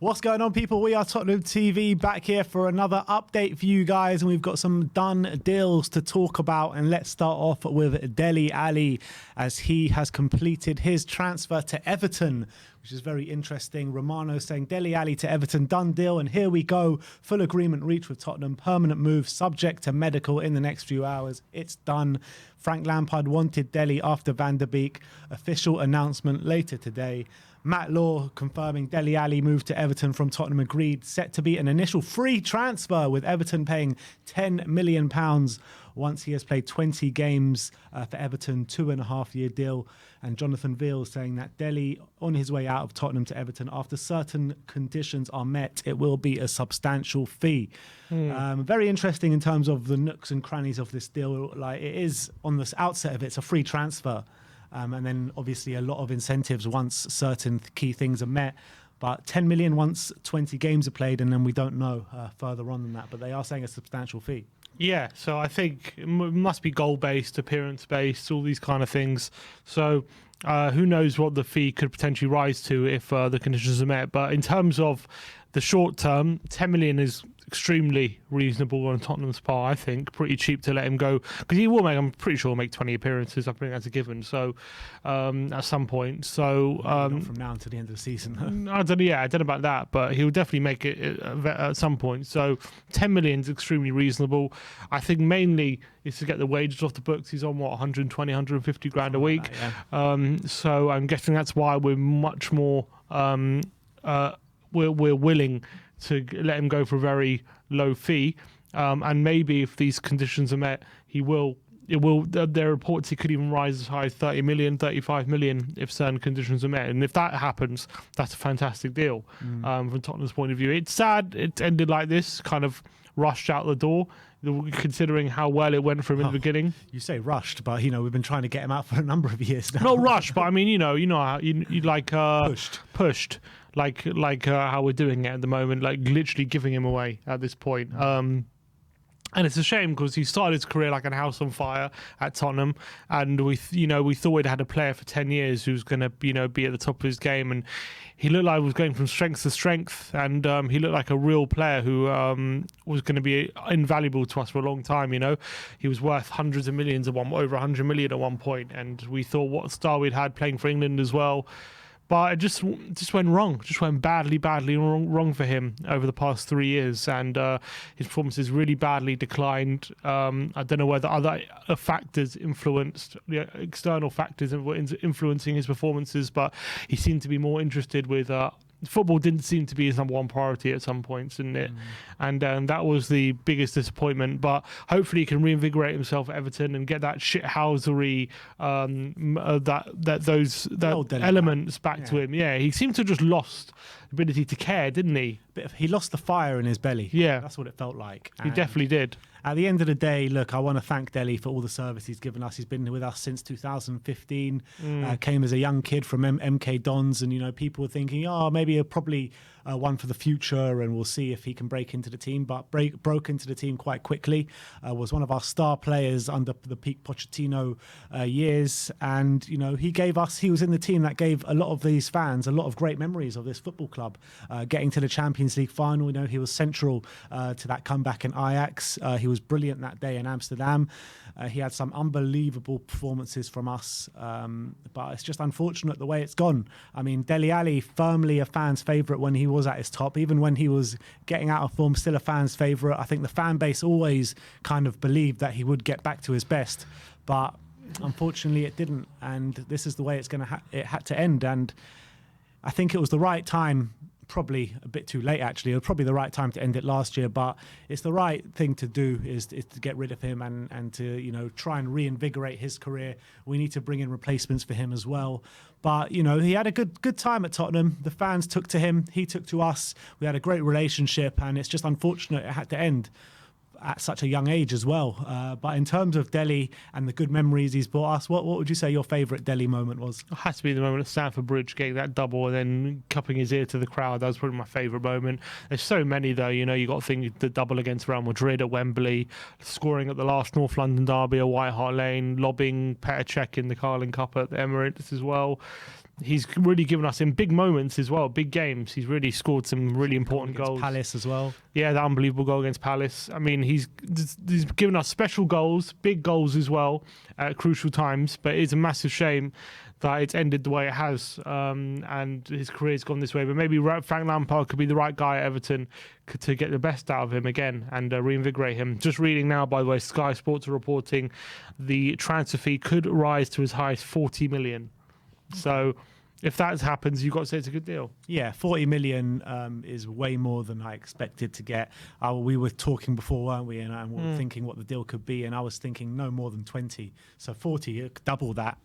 What's going on, people? We are Tottenham TV back here for another update for you guys, and we've got some done deals to talk about. And let's start off with Dele Ali, as he has completed his transfer to Everton, which is very interesting. Romano saying Dele Ali to Everton, done deal, and here we go. Full agreement reached with Tottenham, permanent move subject to medical in the next few hours. It's done. Frank Lampard wanted Dele after Van der Beek. Official announcement later today. Matt Law confirming Dele Ali moved to Everton from Tottenham agreed. Set to be an initial free transfer, with Everton paying £10 million once he has played 20 games for Everton, 2.5-year deal. And Jonathan Veal saying that Dele, on his way out of Tottenham to Everton, after certain conditions are met, it will be a substantial fee. Very interesting in terms of the nooks and crannies of this deal. Like, it is, on the outset of it, it's a free transfer. And then obviously a lot of incentives once certain key things are met. But 10 million once 20 games are played, and then we don't know further on than that. But they are saying a substantial fee. Yeah, so I think it must be goal-based, appearance-based, all these kind of things. So who knows what the fee could potentially rise to if the conditions are met. But in terms of the short term, 10 million is extremely reasonable on Tottenham's part, I think. Pretty cheap to let him go, because he will make, I'm pretty sure, make 20 appearances. I think that's a given. So at some point, so not from now until the end of the season. I don't know about that, but he'll definitely make it at some point. So 10 million is extremely reasonable. I think mainly is to get the wages off the books. He's on 120, 150 grand a week. So I'm guessing that's why we're much more we're willing to let him go for a very low fee, and maybe if these conditions are met, there are reports he could even rise as high as 30 million, 35 million if certain conditions are met. And if that happens, that's a fantastic deal from Tottenham's point of view. It's sad it ended like this, kind of rushed out the door, considering how well it went for him in the beginning. You say rushed, but we've been trying to get him out for a number of years now. Not rushed, but I mean, you know how you like pushed. Like how we're doing it at the moment, like literally giving him away at this point. And it's a shame, because he started his career like a house on fire at Tottenham, and we thought we'd had a player for 10 years who's going to be at the top of his game, and he looked like he was going from strength to strength, and he looked like a real player who was going to be invaluable to us for a long time. He was worth hundreds of millions over 100 million at one point, and we thought what star we'd had playing for England as well. But it just went wrong. Just went badly wrong for him over the past 3 years, and his performances really badly declined. I don't know whether other factors influenced, external factors influencing his performances, but he seemed to be more interested with football. Didn't seem to be his number one priority at some points, didn't it? And that was the biggest disappointment. But hopefully he can reinvigorate himself at Everton and get that shithousery, those elements back to him. Yeah, he seemed to have just lost the ability to care, didn't he? He lost the fire in his belly. Yeah, that's what it felt like. He definitely did. At the end of the day, look, I want to thank Dele for all the service he's given us. He's been with us since 2015. Came as a young kid from MK Dons, and people were thinking, maybe he'll probably one for the future, and we'll see if he can break into the team. But broke into the team quite quickly. Was one of our star players under the peak Pochettino years, and he was in the team that gave a lot of these fans a lot of great memories of this football club. Getting to the Champions League final, he was central to that comeback in Ajax. He was brilliant that day in Amsterdam. He had some unbelievable performances from us, but it's just unfortunate the way it's gone. I mean, Dele Ali, firmly a fan's favourite when he was at his top, even when he was getting out of form, still a fan's favourite. I think the fan base always kind of believed that he would get back to his best, but unfortunately it didn't, and this is the way it had to end. And I think it was the right time. Probably a bit too late, actually. It was probably the right time to end it last year, but it's the right thing to do is to get rid of him and to try and reinvigorate his career. We need to bring in replacements for him as well. But he had a good time at Tottenham. The fans took to him, he took to us. We had a great relationship, and it's just unfortunate it had to end. at such a young age as well. But in terms of Dele and the good memories he's brought us, what would you say your favourite Dele moment was? It has to be the moment at Stamford Bridge getting that double and then cupping his ear to the crowd. That was probably my favourite moment. There's so many though, you got to think the double against Real Madrid at Wembley, scoring at the last North London derby at White Hart Lane, lobbing Petr Cech in the Carling Cup at the Emirates as well. He's really given us in big moments as well, big games. He's really scored some really important goals. Palace as well. Yeah, the unbelievable goal against Palace. I mean, he's given us special goals, big goals as well at crucial times. But it's a massive shame that it's ended the way it has, and his career's gone this way. But maybe Frank Lampard could be the right guy at Everton to get the best out of him again and reinvigorate him. Just reading now, by the way, Sky Sports are reporting the transfer fee could rise to as high as 40 million. So if that happens, you've got to say it's a good deal. Yeah, 40 million is way more than I expected to get. We were talking before, weren't we? And we were thinking what the deal could be. And I was thinking no more than 20. So 40, double that.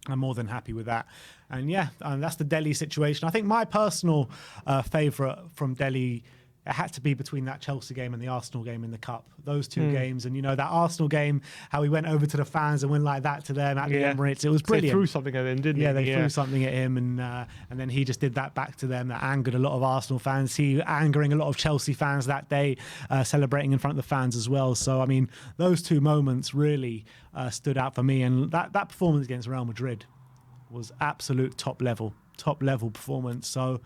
I'm more than happy with that. And yeah, that's the Dele situation. I think my personal favourite from Dele, it had to be between that Chelsea game and the Arsenal game in the Cup. Those two games. And, that Arsenal game, how he went over to the fans and went like that to them at the Emirates. It was brilliant. They threw something at him, didn't they? They threw something at him. And then he just did that back to them. That angered a lot of Arsenal fans. He angering a lot of Chelsea fans that day, celebrating in front of the fans as well. So, I mean, those two moments really stood out for me. And that performance against Real Madrid was absolute top level performance. So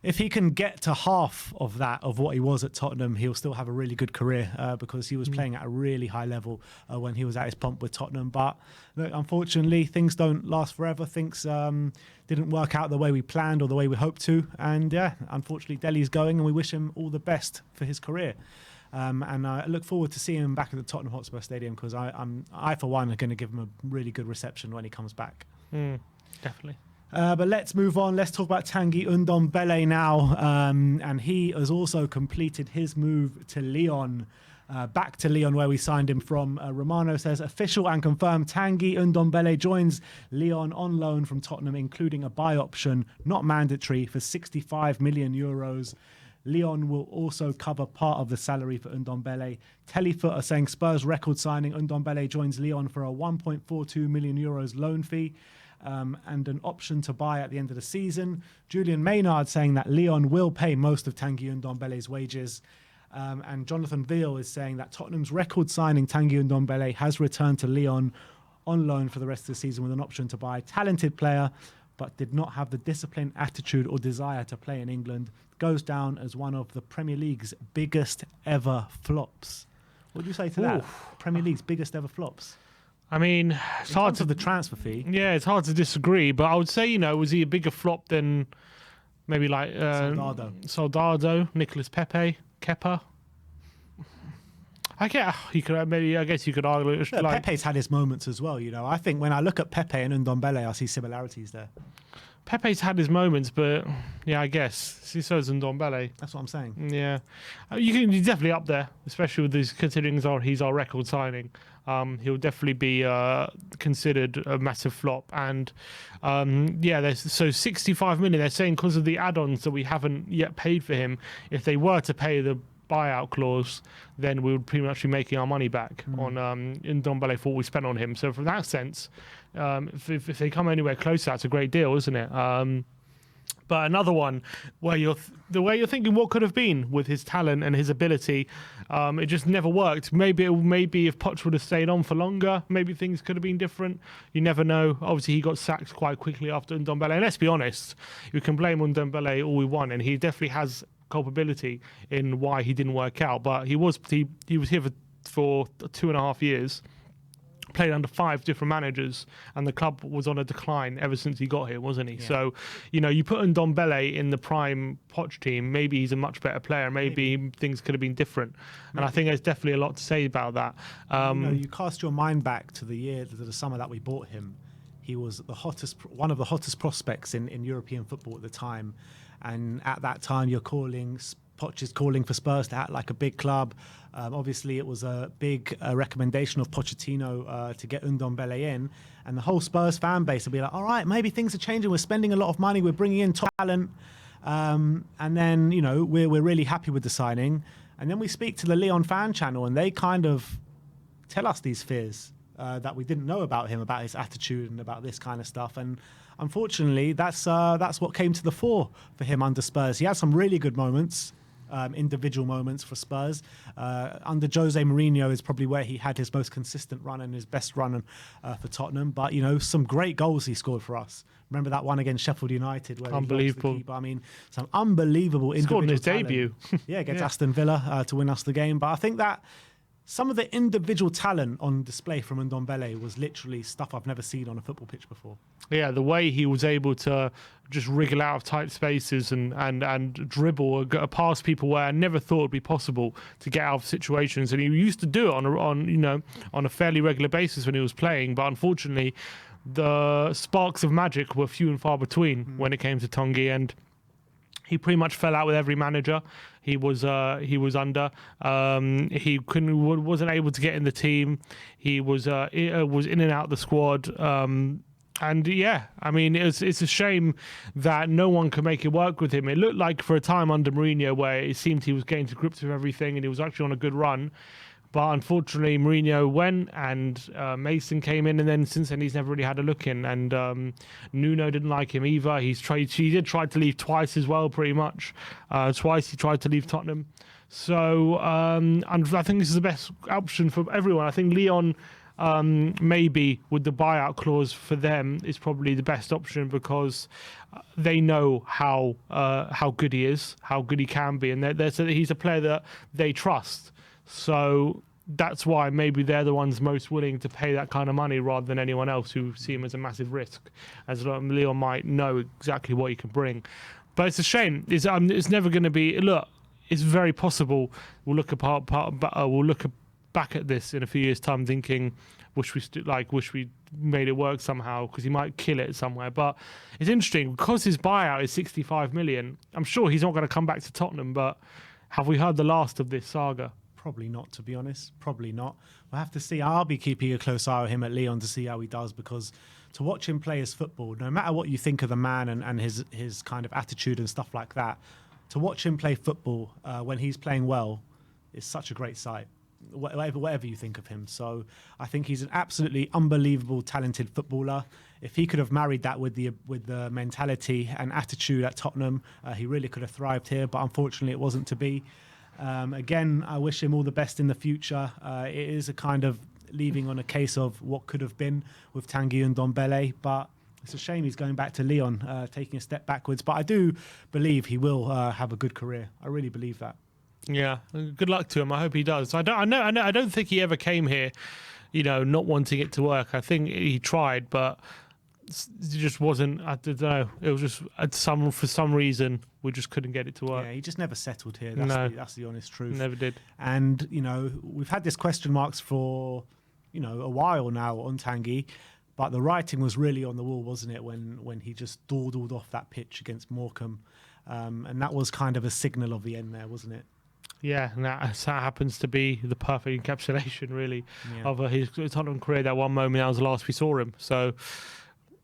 if he can get to half of that, of what he was at Tottenham, he'll still have a really good career because he was playing at a really high level when he was at his pomp with Tottenham. But look, unfortunately, things don't last forever. Things didn't work out the way we planned or the way we hoped to. And yeah, unfortunately, Dele's going, and we wish him all the best for his career. And I look forward to seeing him back at the Tottenham Hotspur Stadium because I, for one, are going to give him a really good reception when he comes back. Definitely. But let's move on. Let's talk about Tanguy Ndombele now. And he has also completed his move to Lyon. Back to Lyon, where we signed him from. Romano says, official and confirmed, Tanguy Ndombele joins Lyon on loan from Tottenham, including a buy option, not mandatory, for 65 million euros. Lyon will also cover part of the salary for Ndombele. Telefoot are saying Spurs record signing. Ndombele joins Lyon for a 1.42 million euros loan fee. And an option to buy at the end of the season. Julian Maynard saying that Lyon will pay most of Tanguy Ndombele's wages. And Jonathan Veal is saying that Tottenham's record signing Tanguy Ndombele has returned to Lyon on loan for the rest of the season with an option to buy. Talented player, but did not have the discipline, attitude or desire to play in England. Goes down as one of the Premier League's biggest ever flops. What do you say to that? Premier League's biggest ever flops. I mean, it's hard to the transfer fee. Yeah, it's hard to disagree, but I would say, was he a bigger flop than maybe like Soldado, Nicolas Pepe, Kepa? I guess you could argue. Look, Pepe's had his moments as well. I think when I look at Pepe and Ndombele, I see similarities there. Pepe's had his moments, but yeah, I guess so is Ndombele. That's what I'm saying. Yeah, he's definitely up there, especially with this, considering he's our record signing. He'll definitely be considered a massive flop. And so 65 million. They're saying because of the add-ons that we haven't yet paid for him. If they were to pay the buyout clause, then we would pretty much be making our money back on Ndombele for what we spent on him. So from that sense, if they come anywhere close, that's a great deal, isn't it? But another one where you're thinking what could have been with his talent and his ability, it just never worked. Maybe if Poch would have stayed on for longer, maybe things could have been different. You never know. Obviously, he got sacked quite quickly after Ndombele. And let's be honest, we can blame Ndombele all we want, and he definitely has culpability in why he didn't work out. But he was here for 2.5 years. Played under 5 different managers, and the club was on a decline ever since he got here, wasn't he? Yeah. So, you put Ndombele in the prime Poch team, maybe he's a much better player. Maybe things could have been different. And I think there's definitely a lot to say about that. You cast your mind back to the summer that we bought him. He was one of the hottest prospects in European football at the time. And at that time, Poch is calling for Spurs to act like a big club. Obviously, it was a big recommendation of Pochettino to get Ndombele in. And the whole Spurs fan base will be like, all right, maybe things are changing. We're spending a lot of money. We're bringing in top talent. And then, we're really happy with the signing. And then we speak to the Lyon fan channel, and they kind of tell us these fears that we didn't know about him, about his attitude and about this kind of stuff. And unfortunately, that's what came to the fore for him under Spurs. He had some really good moments, individual moments for Spurs. Under Jose Mourinho is probably where he had his most consistent run and his best run for Tottenham. But, you know, some great goals he scored for us. Remember that one against Sheffield United? Where unbelievable. He keeper? I mean, some unbelievable individual scored in his talent. debut. Against Aston Villa to win us the game. But I think that some of the individual talent on display from Ndombele was literally stuff I've never seen on a football pitch before. Yeah, the way he was able to just wriggle out of tight spaces and dribble past people where I never thought it'd be possible to get out of situations, and he used to do it on a fairly regular basis when he was playing. But unfortunately, the sparks of magic were few and far between when it came to Tanguy, and he pretty much fell out with every manager he was under. He wasn't able to get in the team. He was in and out the squad. And yeah, I mean, it's a shame that no one could make it work with him. It looked like for a time under Mourinho where it seemed he was getting to grips with everything and he was actually on a good run. But unfortunately, Mourinho went and Mason came in, and then since then he's never really had a look in. And Nuno didn't like him either. He did try to leave twice as well, pretty much. Twice he tried to leave Tottenham. So and I think this is the best option for everyone. I think Lyon, maybe with the buyout clause for them, is probably the best option because they know how good he is, how good he can be, and he's a player that they trust. So that's why maybe they're the ones most willing to pay that kind of money rather than anyone else who see him as a massive risk, as Lyon might know exactly what he can bring. But it's a shame. It's never going to be. Look, it's very possible we'll look back at this in a few years' time, thinking, wish we made it work somehow, because he might kill it somewhere. But it's interesting because his buyout is 65 million. I'm sure he's not going to come back to Tottenham. But have we heard the last of this saga? Probably not, to be honest. Probably not. We'll have to see. I'll be keeping a close eye on him at Lyon to see how he does, because to watch him play his football, no matter what you think of the man and his kind of attitude and stuff like that, to watch him play football when he's playing well is such a great sight, whatever you think of him. So I think he's an absolutely unbelievable, talented footballer. If he could have married that with the mentality and attitude at Tottenham, he really could have thrived here. But unfortunately, it wasn't to be. Again, I wish him all the best in the future. It is a kind of leaving on a case of what could have been with Tanguy and Ndombele, but it's a shame he's going back to Lyon, taking a step backwards. But I do believe he will have a good career. I really believe that. Yeah, good luck to him. I hope he does. I don't think he ever came here, not wanting it to work. I think he tried, but it just wasn't. I don't know. It was just for some reason we just couldn't get it to work. Yeah, he just never settled here. That's the honest truth. Never did. And we've had this question marks for a while now on Tanguy, but the writing was really on the wall, wasn't it? When he just dawdled off that pitch against Morecambe, and that was kind of a signal of the end there, wasn't it? Yeah, and that happens to be the perfect encapsulation, really, of his Tottenham career. That one moment, that was the last we saw him. So,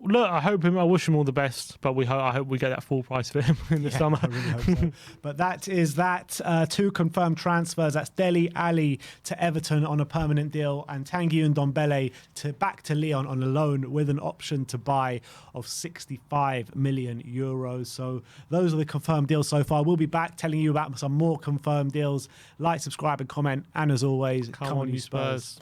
look, I wish him all the best, but I hope we get that full price for him in the summer. I really hope so. But that is that. Two confirmed transfers. That's Dele Alli to Everton on a permanent deal, and Tanguy and Ndombele back to Lyon on a loan with an option to buy of 65 million euros. So those are the confirmed deals so far. We'll be back telling you about some more confirmed deals. Like, subscribe, and comment. And as always, come on, you Spurs.